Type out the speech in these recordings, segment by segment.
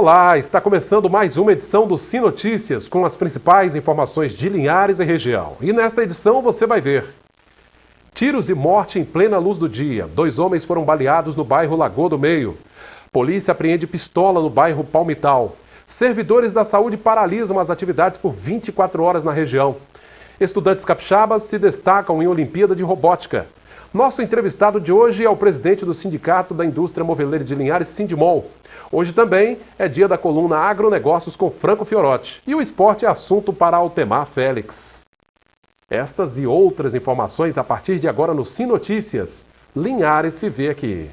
Olá, está começando mais uma edição do Sim Notícias com as principais informações de Linhares e região. E nesta edição você vai ver: tiros e morte em plena luz do dia. 2 homens foram baleados no bairro Lagoa do Meio. Polícia apreende pistola no bairro Palmital. Servidores da saúde paralisam as atividades por 24 horas na região. Estudantes capixabas se destacam em Olimpíada de Robótica. Nosso entrevistado de hoje é o presidente do Sindicato da Indústria Moveleira de Linhares, Sindimol. Hoje também é dia da coluna Agronegócios com Franco Fiorotti. E o esporte é assunto para Altemar Félix. Estas e outras informações a partir de agora no Sim Notícias. Linhares se vê aqui.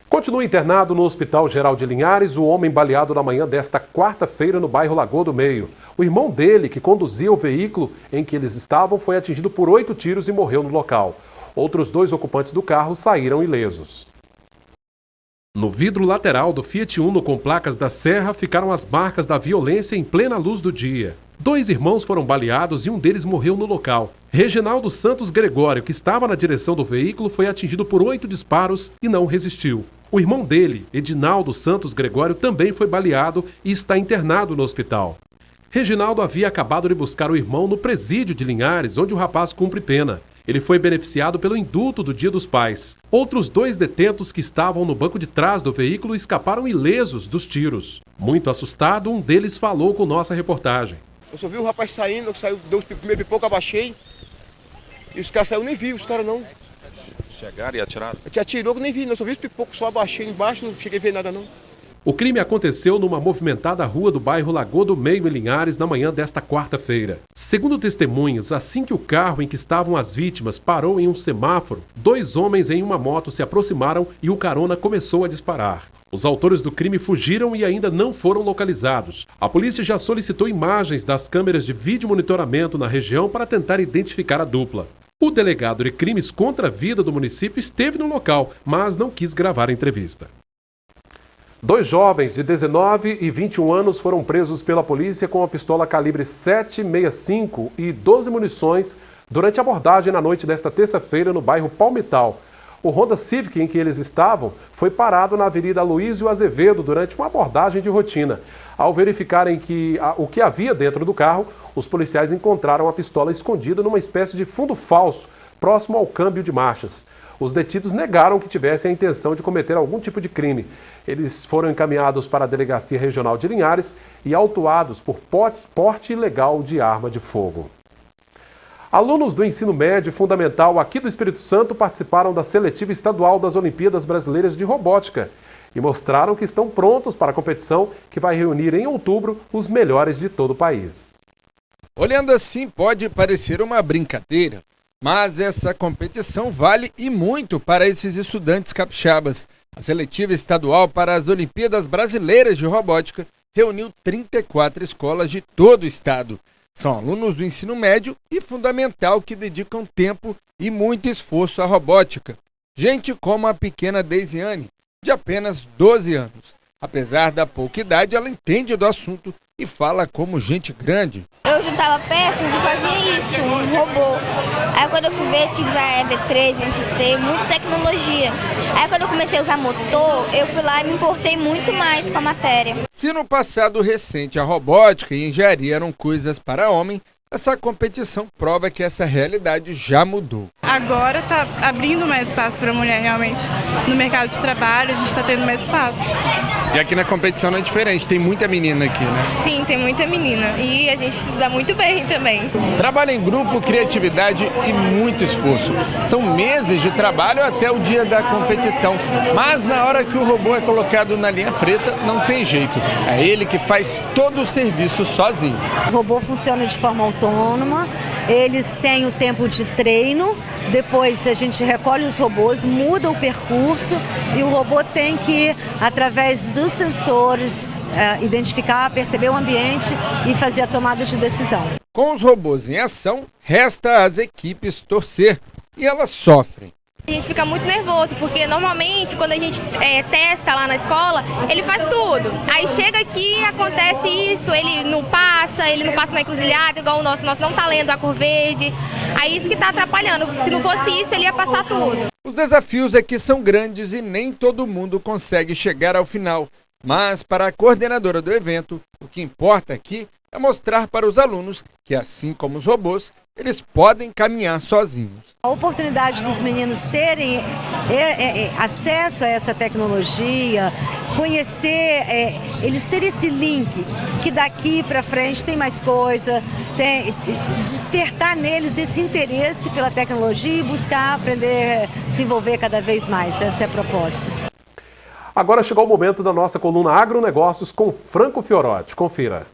Continua internado no Hospital Geral de Linhares o homem baleado na manhã desta quarta-feira no bairro Lagoa do Meio. O irmão dele, que conduzia o veículo em que eles estavam, foi atingido por 8 tiros e morreu no local. Outros 2 ocupantes do carro saíram ilesos. No vidro lateral do Fiat Uno com placas da Serra ficaram as marcas da violência em plena luz do dia. 2 irmãos foram baleados e um deles morreu no local. Reginaldo Santos Gregório, que estava na direção do veículo, foi atingido por 8 disparos e não resistiu. O irmão dele, Edinaldo Santos Gregório, também foi baleado e está internado no hospital. Reginaldo havia acabado de buscar o irmão no presídio de Linhares, onde o rapaz cumpre pena. Ele foi beneficiado pelo indulto do Dia dos Pais. Outros 2 detentos que estavam no banco de trás do veículo escaparam ilesos dos tiros. Muito assustado, um deles falou com nossa reportagem. Eu só vi o rapaz saindo, deu o primeiro pipoco, abaixei. E os caras saíram, nem vi, os caras não. Chegaram e atiraram? Atirou que nem vi, eu só vi os pipocos, só abaixei embaixo, não cheguei a ver nada não. O crime aconteceu numa movimentada rua do bairro Lagoa do Meio, em Linhares, na manhã desta quarta-feira. Segundo testemunhas, assim que o carro em que estavam as vítimas parou em um semáforo, 2 homens em uma moto se aproximaram e o carona começou a disparar. Os autores do crime fugiram e ainda não foram localizados. A polícia já solicitou imagens das câmeras de vídeo monitoramento na região para tentar identificar a dupla. O delegado de crimes contra a vida do município esteve no local, mas não quis gravar a entrevista. 2 jovens de 19 e 21 anos foram presos pela polícia com a pistola calibre 7,65 e 12 munições durante a abordagem na noite desta terça-feira no bairro Palmital. O Honda Civic em que eles estavam foi parado na Avenida Aloysio Azevedo durante uma abordagem de rotina. Ao verificarem o que havia dentro do carro, os policiais encontraram a pistola escondida numa espécie de fundo falso, próximo ao câmbio de marchas. Os detidos negaram que tivessem a intenção de cometer algum tipo de crime. Eles foram encaminhados para a Delegacia Regional de Linhares e autuados por porte ilegal de arma de fogo. Alunos do ensino médio e fundamental aqui do Espírito Santo participaram da seletiva estadual das Olimpíadas Brasileiras de Robótica e mostraram que estão prontos para a competição que vai reunir em outubro os melhores de todo o país. Olhando assim pode parecer uma brincadeira, mas essa competição vale e muito para esses estudantes capixabas. A seletiva estadual para as Olimpíadas Brasileiras de Robótica reuniu 34 escolas de todo o estado. São alunos do ensino médio e fundamental que dedicam tempo e muito esforço à robótica. Gente como a pequena Deisiane, de apenas 12 anos. Apesar da pouca idade, ela entende do assunto e fala como gente grande. Eu juntava peças e fazia isso, um robô. Aí quando eu fui ver, tinha que usar EV3, NXT, muita tecnologia. Aí quando eu comecei a usar motor, eu fui lá e me importei muito mais com a matéria. Se no passado recente a robótica e engenharia eram coisas para homem, essa competição prova que essa realidade já mudou. Agora está abrindo mais espaço para a mulher realmente. No mercado de trabalho a gente está tendo mais espaço. E aqui na competição não é diferente, tem muita menina aqui, né? Sim, tem muita menina e a gente se dá muito bem também. Trabalho em grupo, criatividade e muito esforço. São meses de trabalho até o dia da competição. Mas na hora que o robô é colocado na linha preta, não tem jeito. É ele que faz todo o serviço sozinho. O robô funciona de forma autônoma, eles têm o tempo de treino, depois a gente recolhe os robôs, muda o percurso e o robô tem que, através dos sensores, identificar, perceber o ambiente e fazer a tomada de decisão. Com os robôs em ação, resta às equipes torcer e elas sofrem. A gente fica muito nervoso, porque normalmente quando a gente testa lá na escola, ele faz tudo. Aí chega aqui, acontece isso, ele não passa na encruzilhada, igual o nosso não tá lendo a cor verde. Aí isso que está atrapalhando, porque se não fosse isso, ele ia passar tudo. Os desafios aqui são grandes e nem todo mundo consegue chegar ao final. Mas, para a coordenadora do evento, o que importa aqui é mostrar para os alunos que, assim como os robôs, eles podem caminhar sozinhos. A oportunidade dos meninos terem acesso a essa tecnologia, conhecer, eles terem esse link, que daqui para frente tem mais coisa, despertar neles esse interesse pela tecnologia e buscar aprender, se envolver cada vez mais. Essa é a proposta. Agora chegou o momento da nossa coluna Agronegócios com Franco Fiorotti. Confira.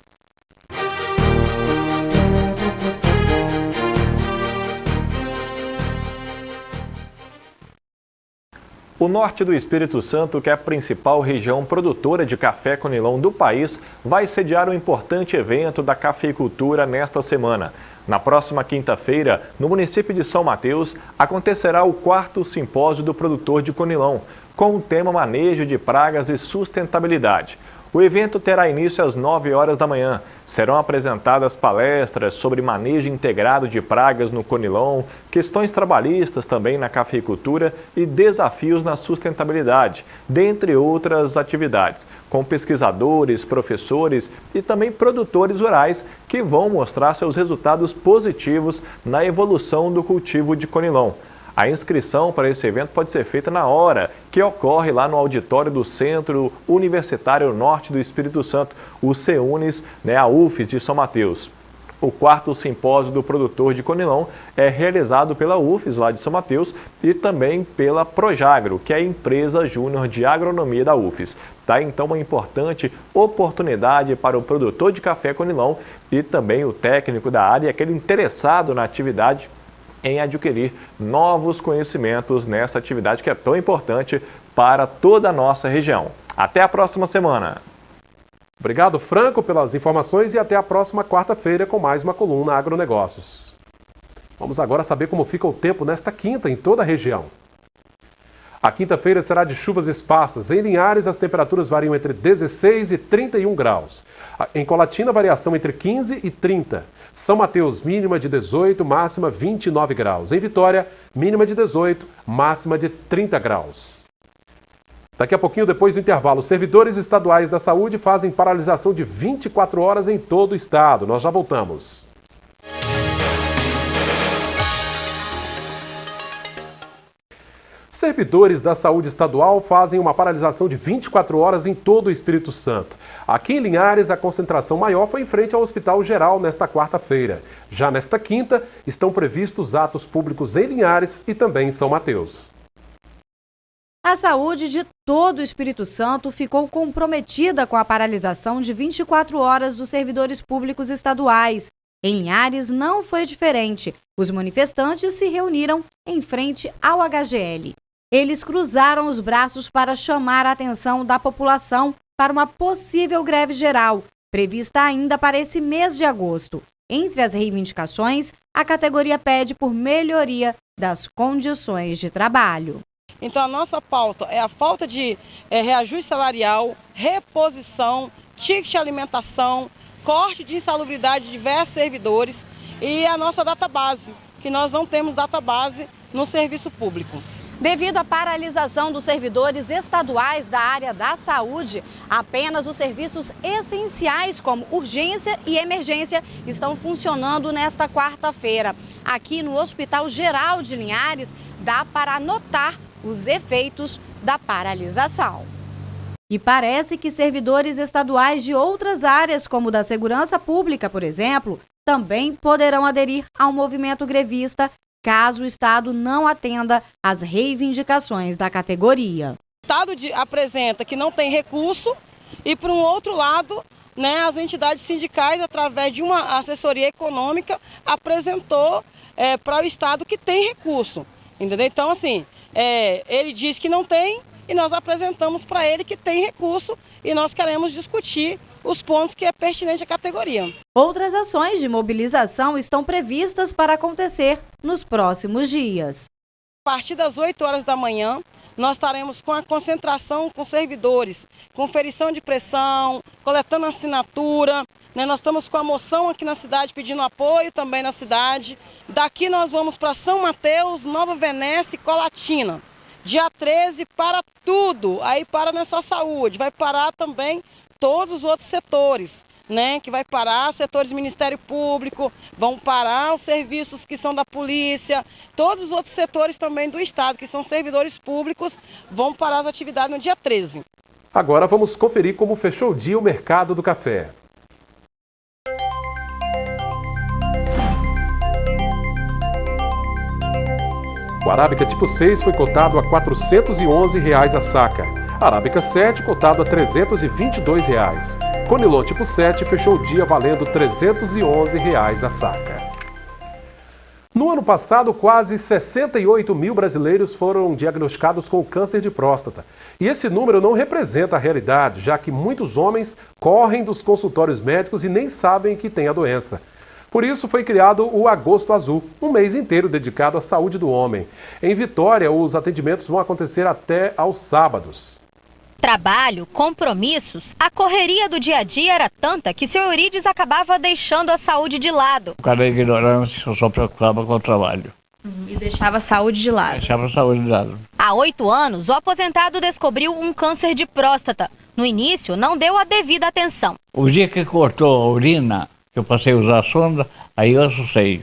O norte do Espírito Santo, que é a principal região produtora de café conilon do país, vai sediar um importante evento da cafeicultura nesta semana. Na próxima quinta-feira, no município de São Mateus, acontecerá o 4º Simpósio do Produtor de Conilon, com o tema Manejo de Pragas e Sustentabilidade. O evento terá início às 9 horas da manhã. Serão apresentadas palestras sobre manejo integrado de pragas no conilon, questões trabalhistas também na cafeicultura e desafios na sustentabilidade, dentre outras atividades, com pesquisadores, professores e também produtores rurais que vão mostrar seus resultados positivos na evolução do cultivo de conilon. A inscrição para esse evento pode ser feita na hora, que ocorre lá no auditório do Centro Universitário Norte do Espírito Santo, o CEUNES, a UFES de São Mateus. O 4º Simpósio do Produtor de Conilon é realizado pela UFES lá de São Mateus e também pela Projagro, que é a empresa júnior de agronomia da UFES. Tá então uma importante oportunidade para o produtor de café conilon e também o técnico da área, aquele interessado na atividade, em adquirir novos conhecimentos nessa atividade que é tão importante para toda a nossa região. Até a próxima semana! Obrigado, Franco, pelas informações e até a próxima quarta-feira com mais uma coluna Agronegócios. Vamos agora saber como fica o tempo nesta quinta em toda a região. A quinta-feira será de chuvas esparsas. Em Linhares, as temperaturas variam entre 16 e 31 graus. Em Colatina, variação entre 15 e 30. São Mateus, mínima de 18, máxima 29 graus. Em Vitória, mínima de 18, máxima de 30 graus. Daqui a pouquinho, depois do intervalo, os servidores estaduais da saúde fazem paralisação de 24 horas em todo o estado. Nós já voltamos. Servidores da saúde estadual fazem uma paralisação de 24 horas em todo o Espírito Santo. Aqui em Linhares, a concentração maior foi em frente ao Hospital Geral nesta quarta-feira. Já nesta quinta, estão previstos atos públicos em Linhares e também em São Mateus. A saúde de todo o Espírito Santo ficou comprometida com a paralisação de 24 horas dos servidores públicos estaduais. Em Linhares não foi diferente. Os manifestantes se reuniram em frente ao HGL. Eles cruzaram os braços para chamar a atenção da população para uma possível greve geral, prevista ainda para esse mês de agosto. Entre as reivindicações, a categoria pede por melhoria das condições de trabalho. Então, a nossa pauta é a falta de reajuste salarial, reposição, ticket de alimentação, corte de insalubridade de diversos servidores e a nossa database, que nós não temos database no serviço público. Devido à paralisação dos servidores estaduais da área da saúde, apenas os serviços essenciais como urgência e emergência estão funcionando nesta quarta-feira. Aqui no Hospital Geral de Linhares, dá para notar os efeitos da paralisação. E parece que servidores estaduais de outras áreas, como da segurança pública, por exemplo, também poderão aderir ao movimento grevista, caso o Estado não atenda às reivindicações da categoria. O Estado apresenta que não tem recurso e, por um outro lado, as entidades sindicais, através de uma assessoria econômica, apresentou para o Estado que tem recurso. Entendeu? Então, assim, ele diz que não tem e nós apresentamos para ele que tem recurso e nós queremos discutir os pontos que é pertinente à categoria. Outras ações de mobilização estão previstas para acontecer nos próximos dias. A partir das 8 horas da manhã, nós estaremos com a concentração com servidores, conferição de pressão, coletando assinatura, né? Nós estamos com a moção aqui na cidade pedindo apoio também na cidade. Daqui nós vamos para São Mateus, Nova Venécia e Colatina. Dia 13 para tudo, aí para nessa saúde, vai parar também todos os outros setores, né? Que vai parar setores do Ministério Público, vão parar os serviços que são da polícia, todos os outros setores também do Estado, que são servidores públicos, vão parar as atividades no dia 13. Agora vamos conferir como fechou o dia o mercado do café. O Arábica tipo 6 foi cotado a R$ 411 a saca. Arábica 7 cotado a R$ 322. Conilon tipo 7 fechou o dia valendo R$ 311 a saca. No ano passado, quase 68 mil brasileiros foram diagnosticados com câncer de próstata. E esse número não representa a realidade, já que muitos homens correm dos consultórios médicos e nem sabem que têm a doença. Por isso foi criado o Agosto Azul, um mês inteiro dedicado à saúde do homem. Em Vitória, os atendimentos vão acontecer até aos sábados. Trabalho, compromissos, a correria do dia a dia era tanta que seu Eurides acabava deixando a saúde de lado. Por causa da ignorância, eu só preocupava com o trabalho. E deixava a saúde de lado. Deixava a saúde de lado. Há 8 anos, o aposentado descobriu um câncer de próstata. No início, não deu a devida atenção. O dia que cortou a urina, eu passei a usar a sonda, aí eu assustei.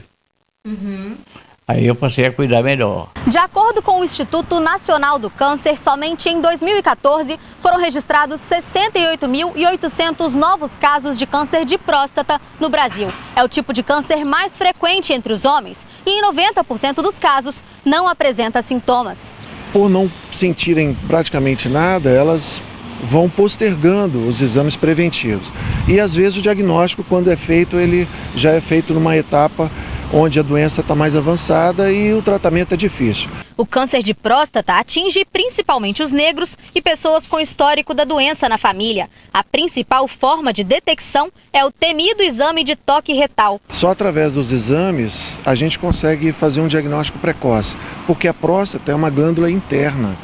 Aí eu passei a cuidar melhor. De acordo com o Instituto Nacional do Câncer, somente em 2014 foram registrados 68.800 novos casos de câncer de próstata no Brasil. É o tipo de câncer mais frequente entre os homens e em 90% dos casos não apresenta sintomas. Por não sentirem praticamente nada, elas vão postergando os exames preventivos. E às vezes o diagnóstico, quando é feito, ele já é feito numa etapa onde a doença está mais avançada e o tratamento é difícil. O câncer de próstata atinge principalmente os negros e pessoas com histórico da doença na família. A principal forma de detecção é o temido exame de toque retal. Só através dos exames a gente consegue fazer um diagnóstico precoce, porque a próstata é uma glândula interna,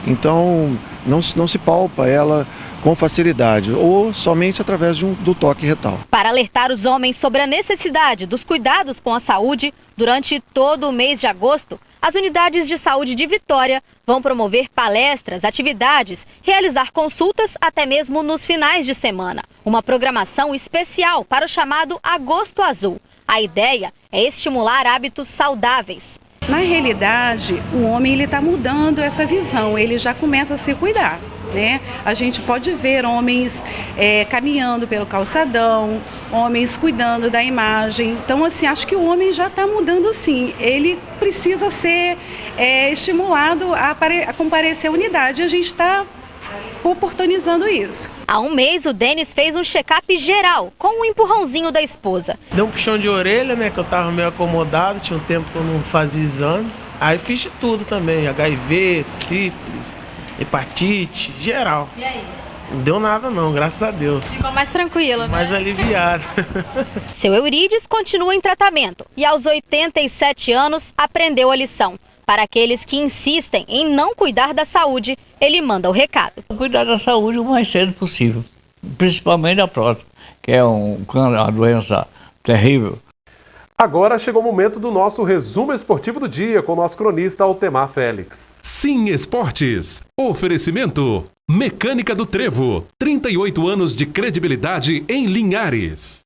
então não se palpa ela com facilidade, ou somente através do toque retal. Para alertar os homens sobre a necessidade dos cuidados com a saúde, durante todo o mês de agosto, as unidades de saúde de Vitória vão promover palestras, atividades, realizar consultas até mesmo nos finais de semana. Uma programação especial para o chamado Agosto Azul. A ideia é estimular hábitos saudáveis. Na realidade, o homem está mudando essa visão, ele já começa a se cuidar. Né? A gente pode ver homens caminhando pelo calçadão, homens cuidando da imagem. Então, assim, acho que o homem já está mudando sim. Ele precisa ser estimulado a comparecer à unidade. A gente está oportunizando isso. Há um mês, o Denis fez um check-up geral, com um empurrãozinho da esposa. Deu um puxão de orelha, né? Que eu estava meio acomodado, tinha um tempo que eu não fazia exame. Aí fiz de tudo também, HIV, sífilis, hepatite, geral. E aí? Não deu nada não, graças a Deus. Ficou mais tranquila, né? Mais aliviado. Seu Eurides continua em tratamento e aos 87 anos aprendeu a lição. Para aqueles que insistem em não cuidar da saúde, ele manda o recado. Cuidar da saúde o mais cedo possível, principalmente a próstata, que é uma doença terrível. Agora chegou o momento do nosso resumo esportivo do dia com o nosso cronista Altemar Félix. Sim Esportes. Oferecimento. Mecânica do Trevo. 38 anos de credibilidade em Linhares.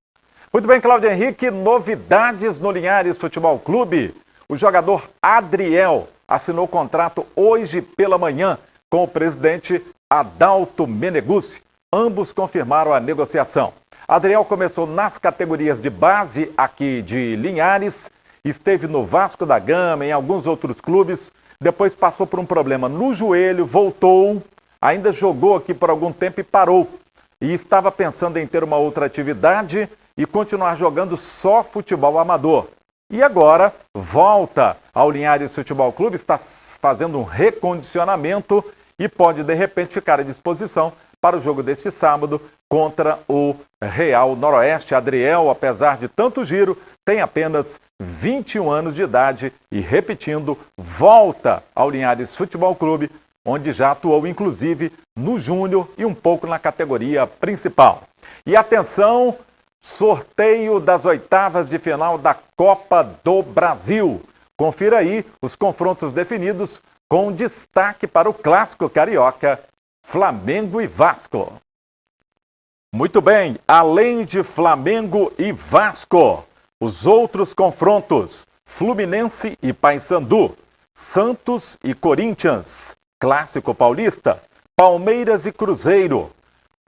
Muito bem, Cláudio Henrique. Novidades no Linhares Futebol Clube. O jogador Adriel assinou contrato hoje pela manhã com o presidente Adalto Meneguzzi. Ambos confirmaram a negociação. Adriel começou nas categorias de base aqui de Linhares, esteve no Vasco da Gama, em alguns outros clubes, depois passou por um problema no joelho, voltou, ainda jogou aqui por algum tempo e parou. E estava pensando em ter uma outra atividade e continuar jogando só futebol amador. E agora volta ao Linhares Futebol Clube, está fazendo um recondicionamento e pode de repente ficar à disposição para o jogo deste sábado contra o Real Noroeste. Adriel, apesar de tanto giro, tem apenas 21 anos de idade e, repetindo, volta ao Linhares Futebol Clube, onde já atuou inclusive no Júnior e um pouco na categoria principal. E atenção, Sorteio das oitavas de final da Copa do Brasil. Confira aí os confrontos definidos com destaque para o clássico carioca, Flamengo e Vasco. Muito bem, além de Flamengo e Vasco, os outros confrontos, Fluminense e Paysandu, Santos e Corinthians, Clássico Paulista, Palmeiras e Cruzeiro,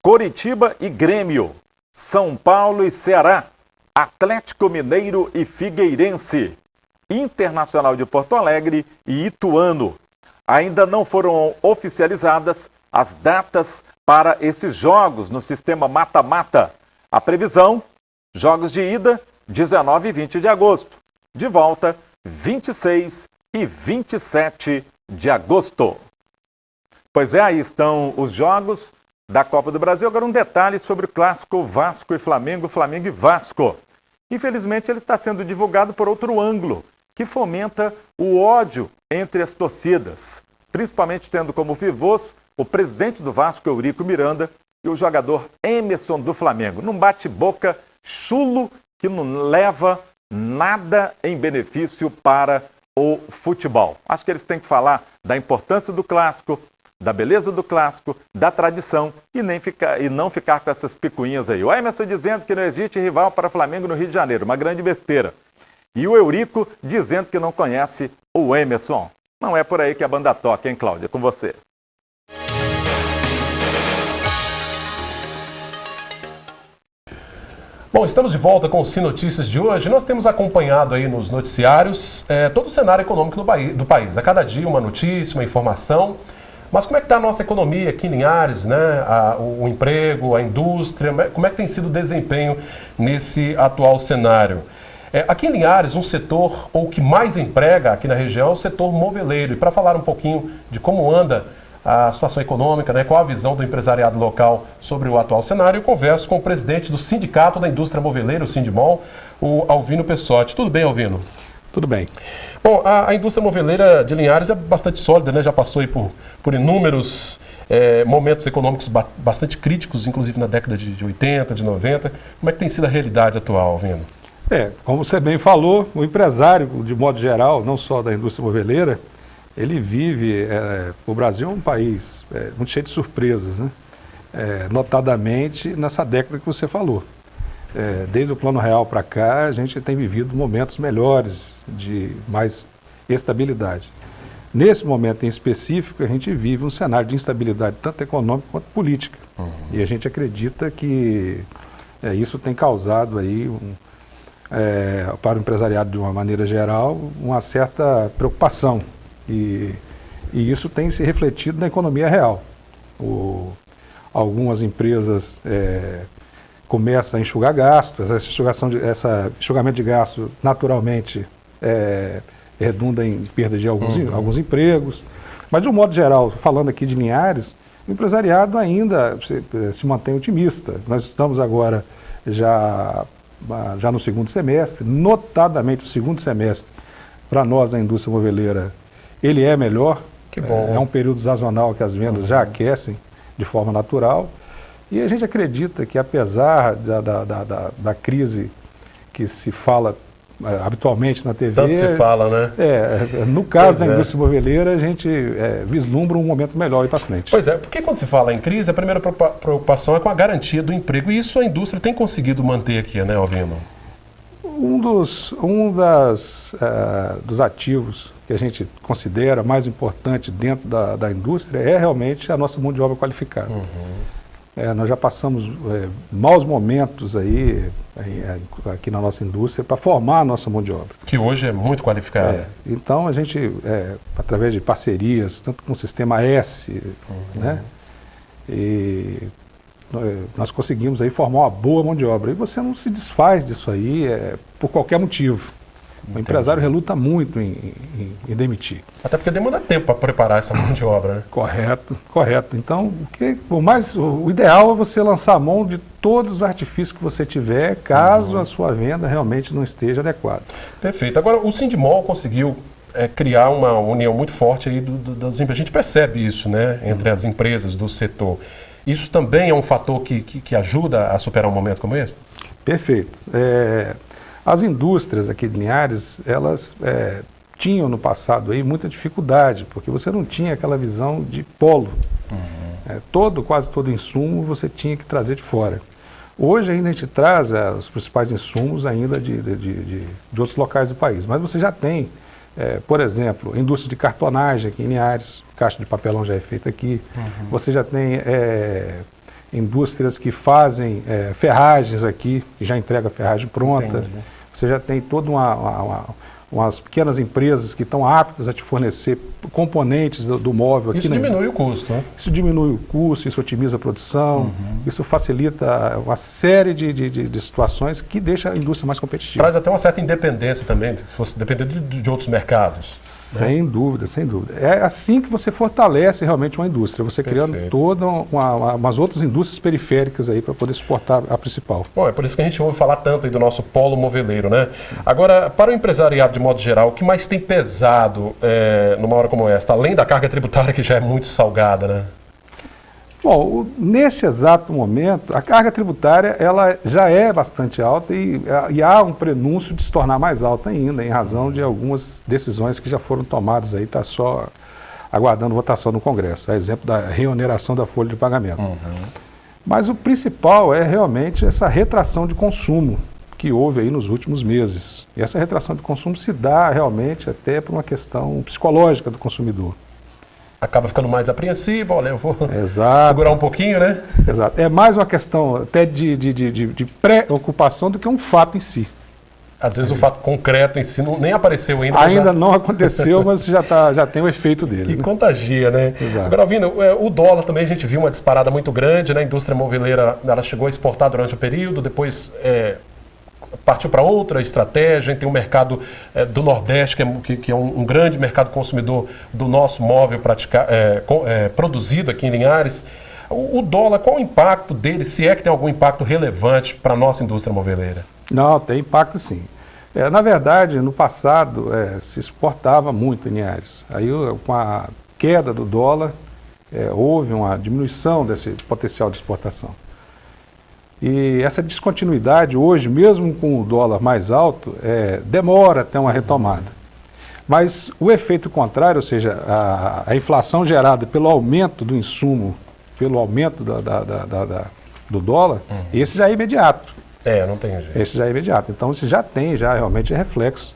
Coritiba e Grêmio, São Paulo e Ceará, Atlético Mineiro e Figueirense, Internacional de Porto Alegre e Ituano. Ainda não foram oficializadas as datas para esses jogos no sistema mata-mata. A previsão, jogos de ida, 19 e 20 de agosto. De volta, 26 e 27 de agosto. Pois é, aí estão os jogos da Copa do Brasil. Agora um detalhe sobre o clássico Vasco e Flamengo, Flamengo e Vasco. Infelizmente ele está sendo divulgado por outro ângulo, que fomenta o ódio entre as torcidas, principalmente tendo como pivôs o presidente do Vasco, Eurico Miranda, e o jogador Emerson do Flamengo, num bate-boca chulo que não leva nada em benefício para o futebol. Acho que eles têm que falar da importância do clássico, da beleza do clássico, da tradição e não ficar com essas picuinhas aí. O Emerson dizendo que não existe rival para Flamengo no Rio de Janeiro, uma grande besteira. E o Eurico dizendo que não conhece o Emerson. Não é por aí que a banda toca, hein, Cláudia? Com você. Bom, estamos de volta com o Sim Notícias de hoje. Nós temos acompanhado aí nos noticiários todo o cenário econômico do país. A cada dia uma notícia, uma informação. Mas como é que está a nossa economia aqui em Linhares, né? O emprego, a indústria, como é que tem sido o desempenho nesse atual cenário? Aqui em Linhares, um setor, ou que mais emprega aqui na região, é o setor moveleiro. E para falar um pouquinho de como anda a situação econômica, né, qual a visão do empresariado local sobre o atual cenário, eu converso com o presidente do Sindicato da Indústria Moveleira, o Sindimol, o Alvino Pessotti. Tudo bem, Alvino? Tudo bem. Bom, a indústria moveleira de Linhares é bastante sólida, né? Já passou aí por inúmeros momentos econômicos bastante críticos, inclusive na década de 80, de 90. Como é que tem sido a realidade atual, Alvino? Como você bem falou, o empresário, de modo geral, não só da indústria moveleira, ele vive, o Brasil é um país muito cheio de surpresas, né? Notadamente nessa década que você falou. Desde o Plano Real para cá, a gente tem vivido momentos melhores, de mais estabilidade. Nesse momento em específico, a gente vive um cenário de instabilidade, tanto econômica quanto política. E a gente acredita que isso tem causado aí, para o empresariado de uma maneira geral, uma certa preocupação. E isso tem se refletido na economia real. Algumas empresas começam a enxugar gastos, esse enxugamento de gastos naturalmente redunda em perda de alguns empregos. Mas de um modo geral, falando aqui de Linhares, o empresariado ainda se mantém otimista. Nós estamos agora já no segundo semestre, notadamente o segundo semestre, para nós da indústria moveleira, ele é melhor. Que bom. É um período sazonal que as vendas já aquecem de forma natural. E a gente acredita que, apesar da crise que se fala habitualmente na TV... Tanto se fala, né? No caso da indústria moveleira, a gente vislumbra um momento melhor aí para frente. Pois é, porque quando se fala em crise, a primeira preocupação é com a garantia do emprego. E isso a indústria tem conseguido manter aqui, né, Alvino? Um dos ativos que a gente considera mais importante dentro da indústria é realmente a nossa mão de obra qualificada. Nós já passamos maus momentos aí aqui na nossa indústria para formar a nossa mão de obra. Que hoje é muito qualificada. Então a gente, através de parcerias, tanto com o Sistema S, né, e nós conseguimos aí formar uma boa mão de obra. E você não se desfaz disso aí por qualquer motivo. O empresário reluta muito em demitir. Até porque demanda tempo para preparar essa mão de obra, né? Correto. Então, o ideal é você lançar a mão de todos os artifícios que você tiver, caso a sua venda realmente não esteja adequada. Perfeito. Agora, o Sindimol conseguiu criar uma união muito forte aí das empresas. A gente percebe isso, né, entre as empresas do setor. Isso também é um fator que ajuda a superar um momento como esse? Perfeito. As indústrias aqui de Linhares, elas tinham no passado aí muita dificuldade, porque você não tinha aquela visão de polo. Quase todo insumo você tinha que trazer de fora. Hoje ainda a gente traz os principais insumos ainda de outros locais do país, mas você já tem, por exemplo, indústria de cartonagem aqui em Linhares, caixa de papelão já é feita aqui, você já tem indústrias que fazem ferragens aqui, que já entrega a ferragem pronta. Entendi. Você já tem toda umas pequenas empresas que estão aptas a te fornecer componentes do móvel. Aqui isso diminui o custo, né? Isso diminui o custo, isso otimiza a produção, isso facilita uma série de situações que deixa a indústria mais competitiva. Traz até uma certa independência também, se fosse depender de outros mercados. Sem dúvida, sem dúvida. É assim que você fortalece realmente uma indústria, você criando todas umas outras indústrias periféricas aí para poder suportar a principal. Bom, é por isso que a gente ouve falar tanto aí do nosso polo moveleiro, né? Agora, para o empresariado de modo geral, o que mais tem pesado numa hora como esta, além da carga tributária que já é muito salgada, né? Bom, nesse exato momento, a carga tributária ela já é bastante alta e há um prenúncio de se tornar mais alta ainda, em razão de algumas decisões que já foram tomadas aí, está só aguardando votação no Congresso. É exemplo da reoneração da folha de pagamento. Mas o principal é realmente essa retração de consumo que houve aí nos últimos meses. E essa retração de consumo se dá realmente até por uma questão psicológica do consumidor. Acaba ficando mais apreensivo, olha, eu vou segurar um pouquinho, né? Exato. É mais uma questão até de preocupação do que um fato em si. Às vezes o fato concreto em si nem apareceu ainda. Ainda não aconteceu, mas já tem o efeito dele. E contagia, né? Exato. Agora, Alvino, o dólar também a gente viu uma disparada muito grande, né? A indústria moveleira, ela chegou a exportar durante o período, depois partiu para outra estratégia. Tem um mercado do Nordeste, que é um grande mercado consumidor do nosso móvel produzido aqui em Linhares. O dólar, qual o impacto dele, se é que tem algum impacto relevante para a nossa indústria moveleira? Não, tem impacto sim. Na verdade, no passado, se exportava muito em Linhares. Aí, com a queda do dólar, houve uma diminuição desse potencial de exportação. E essa descontinuidade hoje, mesmo com o dólar mais alto, demora até uma retomada. Mas o efeito contrário, ou seja, a inflação gerada pelo aumento do insumo, pelo aumento do dólar, esse já é imediato. Não tem jeito. Esse já é imediato. Então, isso já tem realmente reflexo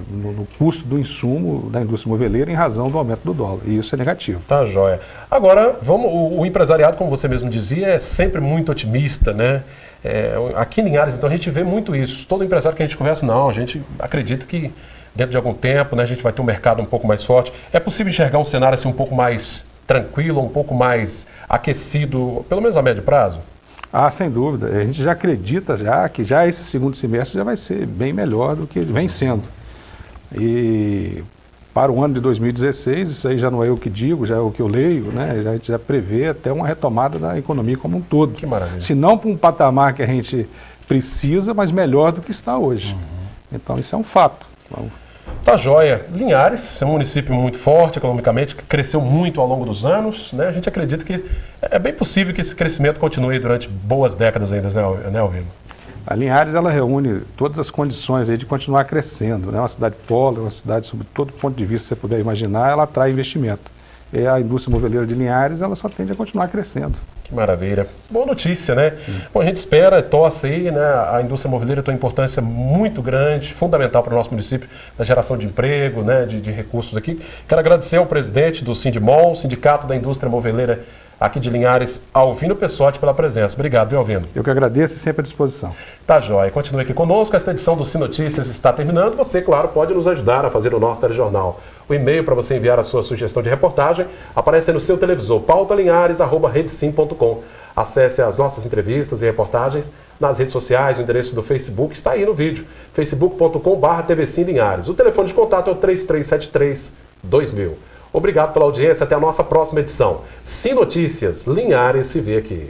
no custo do insumo da indústria moveleira em razão do aumento do dólar. E isso é negativo. Tá joia. Agora, o empresariado, como você mesmo dizia, é sempre muito otimista, né? Aqui em Linhares, então, a gente vê muito isso. Todo empresário que a gente conversa, a gente acredita que dentro de algum tempo, né, a gente vai ter um mercado um pouco mais forte. É possível enxergar um cenário assim um pouco mais tranquilo, um pouco mais aquecido, pelo menos a médio prazo? Sem dúvida. A gente já acredita que esse segundo semestre já vai ser bem melhor do que vem sendo. E para o ano de 2016, isso aí já não é eu que digo, já é o que eu leio, né? A gente já prevê até uma retomada da economia como um todo. Que maravilha. Se não para um patamar que a gente precisa, mas melhor do que está hoje. Então isso é um fato. Tá joia. Linhares é um município muito forte economicamente, que cresceu muito ao longo dos anos, né? A gente acredita que é bem possível que esse crescimento continue durante boas décadas ainda, né, Alvino? A Linhares, ela reúne todas as condições aí de continuar crescendo, né? Uma cidade polo, uma cidade, sob todo ponto de vista que você puder imaginar, ela atrai investimento. E a indústria moveleira de Linhares, ela só tende a continuar crescendo. Que maravilha. Boa notícia, né? Bom, a gente espera, torce aí, né? A indústria moveleira tem uma importância muito grande, fundamental para o nosso município, na geração de emprego, né? De recursos aqui. Quero agradecer ao presidente do Sindimol, Sindicato da Indústria Moveleira aqui de Linhares, Alvino Pessotti, pela presença. Obrigado, viu, Alvino? Eu que agradeço e sempre à disposição. Tá joia. Continue aqui conosco. Esta edição do Sinotícias está terminando. Você, claro, pode nos ajudar a fazer o nosso telejornal. O e-mail para você enviar a sua sugestão de reportagem aparece aí no seu televisor, pautalinhares@redesim.com. Acesse as nossas entrevistas e reportagens nas redes sociais, o endereço do Facebook está aí no vídeo, facebook.com/tvsimlinhares. O telefone de contato é o 3373-2000. Obrigado pela audiência, até a nossa próxima edição. Sinotícias, Linhares se vê aqui.